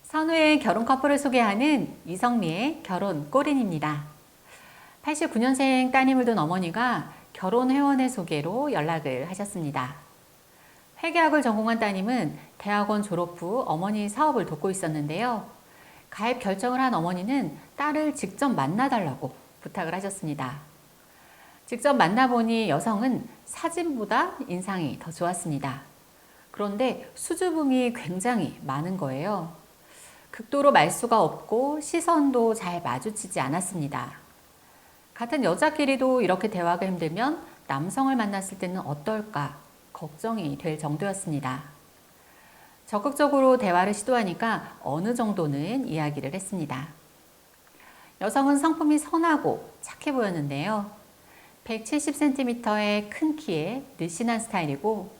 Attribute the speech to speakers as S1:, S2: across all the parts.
S1: 선후의 결혼 커플을 소개하는 이성미의 결혼 골인입니다. 89년생 따님을 둔 어머니가 결혼 회원의 소개로 연락을 하셨습니다. 회계학을 전공한 따님은 대학원 졸업 후 어머니 사업을 돕고 있었는데요. 가입 결정을 한 어머니는 딸을 직접 만나달라고 부탁을 하셨습니다. 직접 만나보니 여성은 사진보다 인상이 더 좋았습니다. 그런데 수줍음이 굉장히 많은 거예요. 극도로 말수가 없고 시선도 잘 마주치지 않았습니다. 같은 여자끼리도 이렇게 대화가 힘들면 남성을 만났을 때는 어떨까 걱정이 될 정도였습니다. 적극적으로 대화를 시도하니까 어느 정도는 이야기를 했습니다. 여성은 성품이 선하고 착해 보였는데요. 170cm의 큰 키에 늘씬한 스타일이고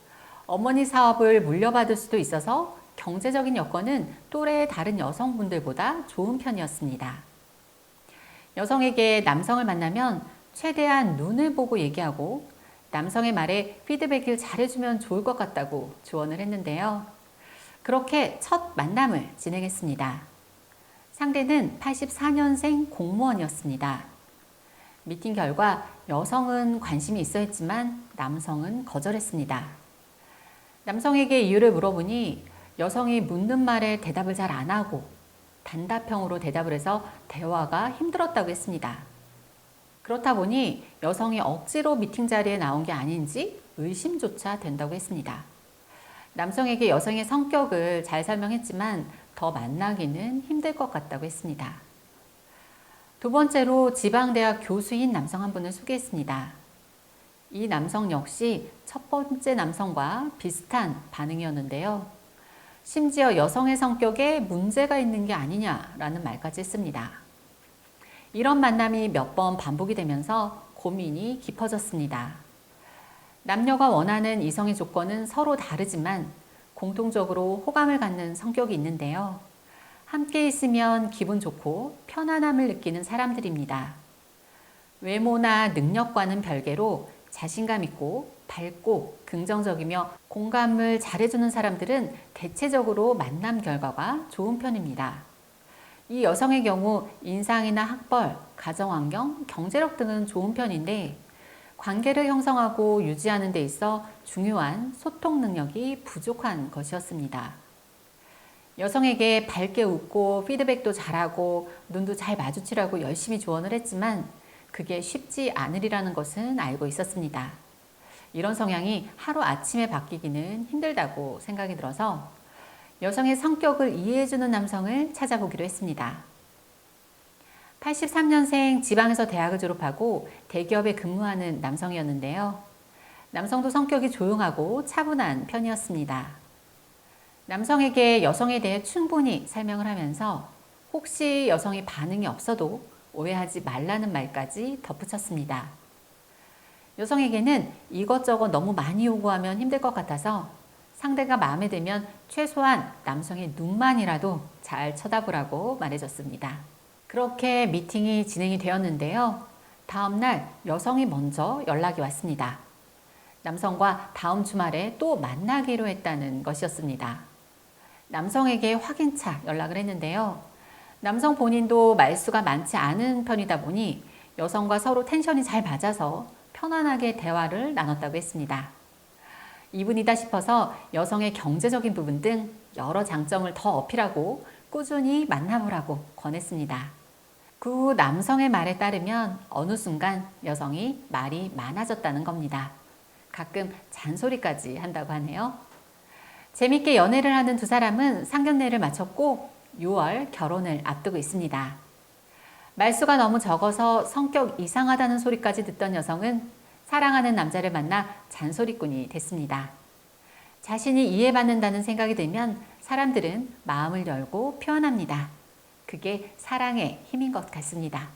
S1: 어머니 사업을 물려받을 수도 있어서 경제적인 여건은 또래의 다른 여성분들보다 좋은 편이었습니다. 여성에게 남성을 만나면 최대한 눈을 보고 얘기하고 남성의 말에 피드백을 잘해주면 좋을 것 같다고 조언을 했는데요. 그렇게 첫 만남을 진행했습니다. 상대는 84년생 공무원이었습니다. 미팅 결과 여성은 관심이 있어 했지만 남성은 거절했습니다. 남성에게 이유를 물어보니 여성이 묻는 말에 대답을 잘 안 하고 단답형으로 대답을 해서 대화가 힘들었다고 했습니다. 그렇다 보니 여성이 억지로 미팅 자리에 나온 게 아닌지 의심조차 된다고 했습니다. 남성에게 여성의 성격을 잘 설명했지만 더 만나기는 힘들 것 같다고 했습니다. 두 번째로 지방대학 교수인 남성 한 분을 소개했습니다. 이 남성 역시 첫 번째 남성과 비슷한 반응이었는데요. 심지어 여성의 성격에 문제가 있는 게 아니냐라는 말까지 했습니다. 이런 만남이 몇 번 반복이 되면서 고민이 깊어졌습니다. 남녀가 원하는 이성의 조건은 서로 다르지만 공통적으로 호감을 갖는 성격이 있는데요. 함께 있으면 기분 좋고 편안함을 느끼는 사람들입니다. 외모나 능력과는 별개로 자신감 있고 밝고 긍정적이며 공감을 잘해주는 사람들은 대체적으로 만남 결과가 좋은 편입니다. 이 여성의 경우 인상이나 학벌, 가정환경, 경제력 등은 좋은 편인데 관계를 형성하고 유지하는 데 있어 중요한 소통 능력이 부족한 것이었습니다. 여성에게 밝게 웃고 피드백도 잘하고 눈도 잘 마주치라고 열심히 조언을 했지만 그게 쉽지 않으리라는 것은 알고 있었습니다. 이런 성향이 하루아침에 바뀌기는 힘들다고 생각이 들어서 여성의 성격을 이해해주는 남성을 찾아보기로 했습니다. 83년생 지방에서 대학을 졸업하고 대기업에 근무하는 남성이었는데요. 남성도 성격이 조용하고 차분한 편이었습니다. 남성에게 여성에 대해 충분히 설명을 하면서 혹시 여성이 반응이 없어도 오해하지 말라는 말까지 덧붙였습니다. 여성에게는 이것저것 너무 많이 요구하면 힘들 것 같아서 상대가 마음에 들면 최소한 남성의 눈만이라도 잘 쳐다보라고 말해줬습니다. 그렇게 미팅이 진행이 되었는데요. 다음 날 여성이 먼저 연락이 왔습니다. 남성과 다음 주말에 또 만나기로 했다는 것이었습니다. 남성에게 확인차 연락을 했는데요. 남성 본인도 말수가 많지 않은 편이다 보니 여성과 서로 텐션이 잘 맞아서 편안하게 대화를 나눴다고 했습니다. 이분이다 싶어서 여성의 경제적인 부분 등 여러 장점을 더 어필하고 꾸준히 만나보라고 권했습니다. 그 남성의 말에 따르면 어느 순간 여성이 말이 많아졌다는 겁니다. 가끔 잔소리까지 한다고 하네요. 재밌게 연애를 하는 두 사람은 상견례를 마쳤고 6월 결혼을 앞두고 있습니다. 말수가 너무 적어서 성격 이상하다는 소리까지 듣던 여성은 사랑하는 남자를 만나 잔소리꾼이 됐습니다. 자신이 이해받는다는 생각이 들면 사람들은 마음을 열고 표현합니다. 그게 사랑의 힘인 것 같습니다.